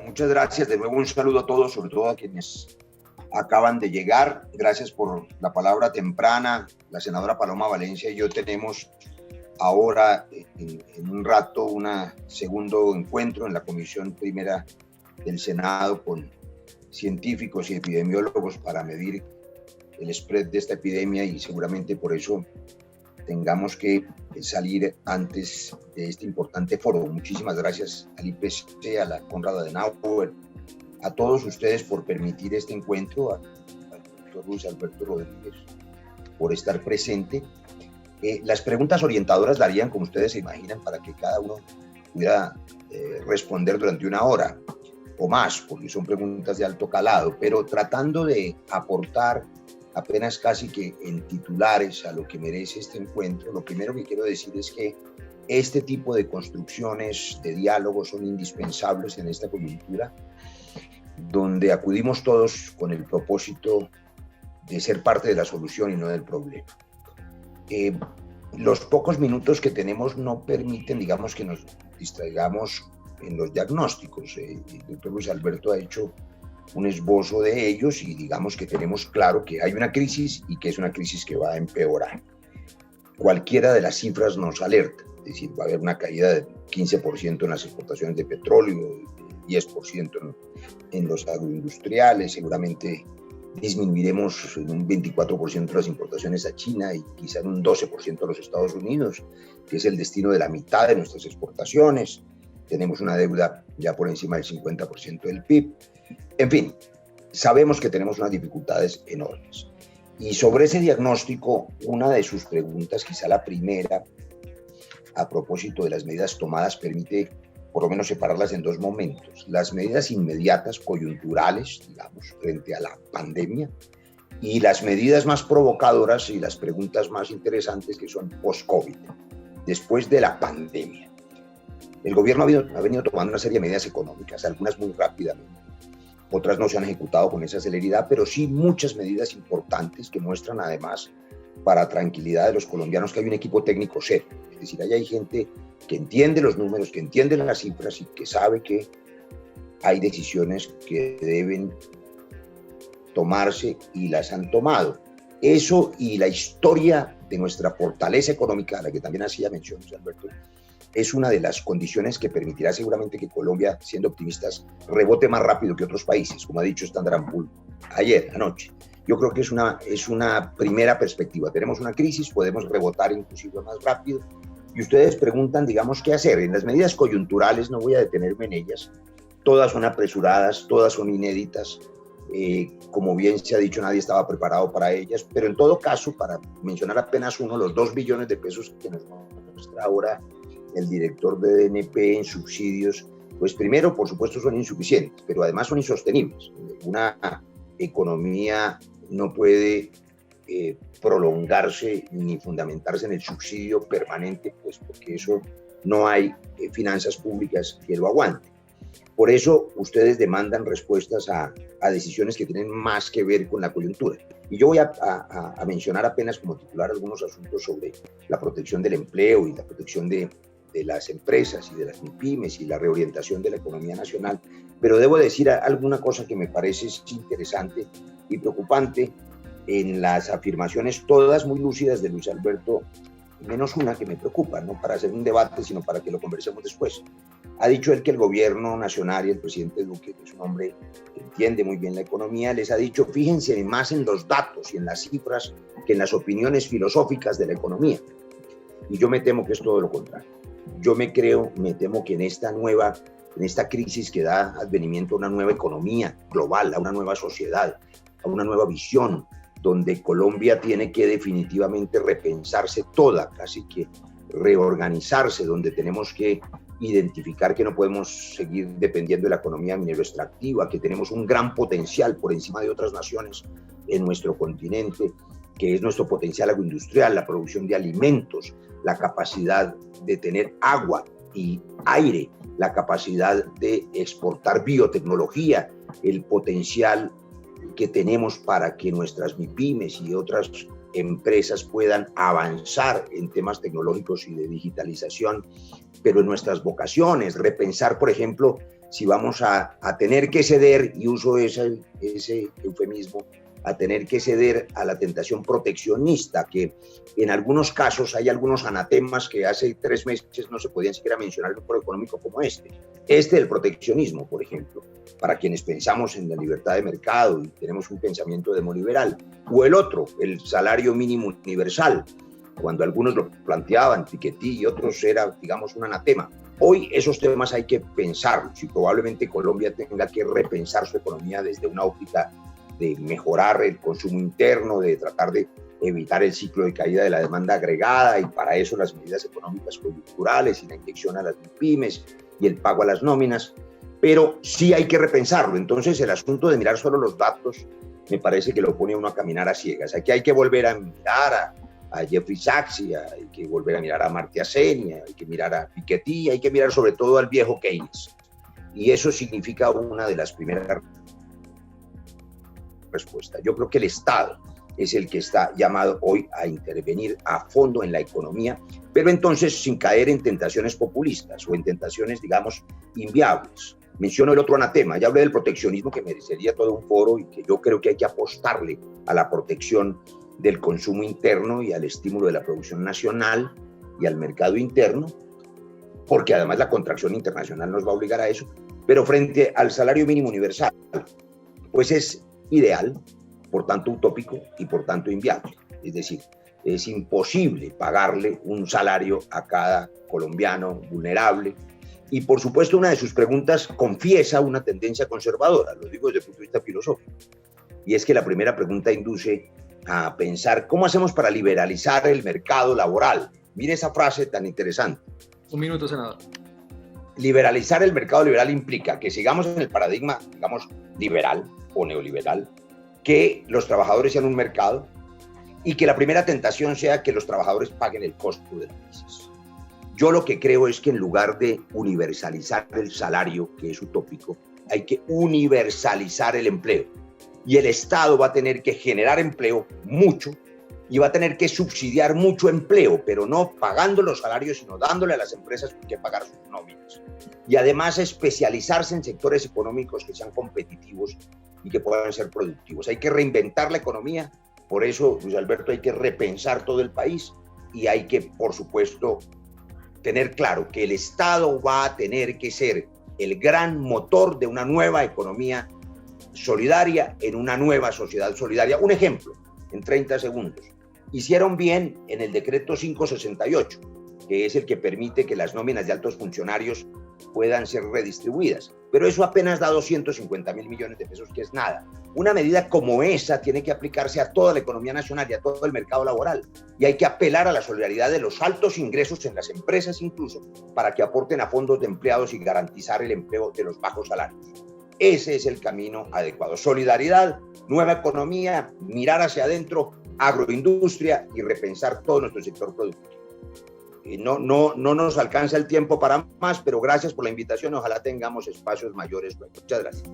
Muchas gracias. De nuevo un saludo a todos, sobre todo a quienes acaban de llegar. Gracias por la palabra temprana. La senadora Paloma Valencia y yo tenemos ahora en un rato un segundo encuentro en la Comisión Primera del Senado con científicos y epidemiólogos para medir el spread de esta epidemia, y seguramente por eso tengamos que salir antes de este importante foro. Muchísimas gracias al IPC, a la Konrad Adenauer, a todos ustedes por permitir este encuentro, al doctor Luis Alberto Rodríguez por estar presente. Las preguntas orientadoras darían, como ustedes se imaginan, para que cada uno pudiera responder durante una hora o más, porque son preguntas de alto calado, pero tratando de aportar apenas casi que en titulares a lo que merece este encuentro. Lo primero que quiero decir es que este tipo de construcciones de diálogo son indispensables en esta coyuntura, donde acudimos todos con el propósito de ser parte de la solución y no del problema. Los pocos minutos que tenemos no permiten, digamos, que nos distraigamos en los diagnósticos. El doctor Luis Alberto ha hecho un esbozo de ellos y digamos que tenemos claro que hay una crisis y que es una crisis que va a empeorar. Cualquiera de las cifras nos alerta, es decir, va a haber una caída del 15% en las exportaciones de petróleo, 10% en los agroindustriales, seguramente disminuiremos en un 24% las importaciones a China y quizá en un 12% a los Estados Unidos, que es el destino de la mitad de nuestras exportaciones. Tenemos una deuda ya por encima del 50% del PIB. En fin, sabemos que tenemos unas dificultades enormes. Y sobre ese diagnóstico, una de sus preguntas, quizá la primera, a propósito de las medidas tomadas, permite por lo menos separarlas en dos momentos. Las medidas inmediatas, coyunturales, digamos, frente a la pandemia, y las medidas más provocadoras y las preguntas más interesantes, que son post-COVID, después de la pandemia. El gobierno ha venido tomando una serie de medidas económicas, algunas muy rápidamente. Otras no se han ejecutado con esa celeridad, pero sí muchas medidas importantes que muestran además, para tranquilidad de los colombianos, que hay un equipo técnico serio. Es decir, hay gente que entiende los números, que entiende las cifras y que sabe que hay decisiones que deben tomarse y las han tomado. Eso y la historia de nuestra fortaleza económica, a la que también hacía mención Luis Alberto, es una de las condiciones que permitirá seguramente que Colombia, siendo optimistas, rebote más rápido que otros países, como ha dicho Standard & Poor's anoche. Yo creo que es una primera perspectiva. Tenemos una crisis, podemos rebotar inclusive más rápido. Y ustedes preguntan, digamos, ¿qué hacer? En las medidas coyunturales, no voy a detenerme en ellas, todas son apresuradas, todas son inéditas. Como bien se ha dicho, nadie estaba preparado para ellas, pero en todo caso, para mencionar apenas uno, los 2 billones de pesos que nos muestra ahora el director de DNP en subsidios, pues primero, por supuesto, son insuficientes, pero además son insostenibles. Una economía no puede prolongarse ni fundamentarse en el subsidio permanente, pues porque eso no hay finanzas públicas que lo aguanten. Por eso ustedes demandan respuestas a decisiones que tienen más que ver con la coyuntura. Y yo voy a mencionar apenas como titular algunos asuntos sobre la protección del empleo y la protección de las empresas y de las MIPYMES y la reorientación de la economía nacional. Pero debo decir alguna cosa que me parece interesante y preocupante en las afirmaciones todas muy lúcidas de Luis Alberto, menos una que me preocupa, no para hacer un debate, sino para que lo conversemos después. Ha dicho él que el gobierno nacional y el presidente Duque, que es un hombre que entiende muy bien la economía, les ha dicho, fíjense más en los datos y en las cifras que en las opiniones filosóficas de la economía. Y yo me temo que es todo lo contrario. Yo me temo que en esta crisis que da advenimiento a una nueva economía global, a una nueva sociedad, a una nueva visión, donde Colombia tiene que definitivamente repensarse toda, casi que reorganizarse, donde tenemos que identificar que no podemos seguir dependiendo de la economía minero extractiva, que tenemos un gran potencial por encima de otras naciones en nuestro continente, que es nuestro potencial agroindustrial, la producción de alimentos, la capacidad de tener agua y aire, la capacidad de exportar biotecnología, el potencial que tenemos para que nuestras MIPYMES y otras empresas puedan avanzar en temas tecnológicos y de digitalización, pero en nuestras vocaciones, repensar, por ejemplo, si vamos a tener que ceder, y uso ese eufemismo, a tener que ceder a la tentación proteccionista, que en algunos casos hay algunos anatemas que hace 3 meses no se podían siquiera mencionar en un foro económico como este del proteccionismo, por ejemplo, para quienes pensamos en la libertad de mercado y tenemos un pensamiento demoliberal, o el otro, el salario mínimo universal, cuando algunos lo planteaban, Piketty y otros, era, digamos, un anatema. Hoy esos temas hay que pensarlos y probablemente Colombia tenga que repensar su economía desde una óptica de mejorar el consumo interno, de tratar de evitar el ciclo de caída de la demanda agregada, y para eso las medidas económicas coyunturales y la inyección a las MIPYMES y el pago a las nóminas, pero sí hay que repensarlo. Entonces el asunto de mirar solo los datos me parece que lo pone uno a caminar a ciegas. Aquí hay que volver a mirar a Jeffrey Sachs, hay que volver a mirar a Amartya Sen, hay que mirar a Piketty, hay que mirar sobre todo al viejo Keynes, y eso significa una de las primeras respuesta. Yo creo que el Estado es el que está llamado hoy a intervenir a fondo en la economía, pero entonces sin caer en tentaciones populistas o en tentaciones, digamos, inviables. Menciono el otro anatema, ya hablé del proteccionismo, que merecería todo un foro y que yo creo que hay que apostarle a la protección del consumo interno y al estímulo de la producción nacional y al mercado interno, porque además la contracción internacional nos va a obligar a eso. Pero frente al salario mínimo universal, pues es ideal, por tanto utópico y por tanto inviable. Es decir, es imposible pagarle un salario a cada colombiano vulnerable. Y por supuesto, una de sus preguntas confiesa una tendencia conservadora, lo digo desde el punto de vista filosófico. Y es que la primera pregunta induce a pensar cómo hacemos para liberalizar el mercado laboral. Mire esa frase tan interesante. Un minuto, senador. Liberalizar el mercado liberal implica que sigamos en el paradigma, digamos, liberal o neoliberal, que los trabajadores sean un mercado y que la primera tentación sea que los trabajadores paguen el costo de la crisis. Yo lo que creo es que en lugar de universalizar el salario, que es utópico, hay que universalizar el empleo. Y el Estado va a tener que generar empleo mucho y va a tener que subsidiar mucho empleo, pero no pagando los salarios, sino dándole a las empresas que pagar sus nóminas. Y además especializarse en sectores económicos que sean competitivos y que puedan ser productivos. Hay que reinventar la economía, por eso, Luis Alberto, hay que repensar todo el país y hay que, por supuesto, tener claro que el Estado va a tener que ser el gran motor de una nueva economía solidaria en una nueva sociedad solidaria. Un ejemplo, en 30 segundos. Hicieron bien en el decreto 568, que es el que permite que las nóminas de altos funcionarios puedan ser redistribuidas, pero eso apenas da 250.000 millones de pesos, que es nada. Una medida como esa tiene que aplicarse a toda la economía nacional y a todo el mercado laboral, y hay que apelar a la solidaridad de los altos ingresos en las empresas incluso, para que aporten a fondos de empleados y garantizar el empleo de los bajos salarios. Ese es el camino adecuado. Solidaridad, nueva economía, mirar hacia adentro, agroindustria y repensar todo nuestro sector productivo. No nos alcanza el tiempo para más, pero gracias por la invitación. Ojalá tengamos espacios mayores luego. Muchas gracias.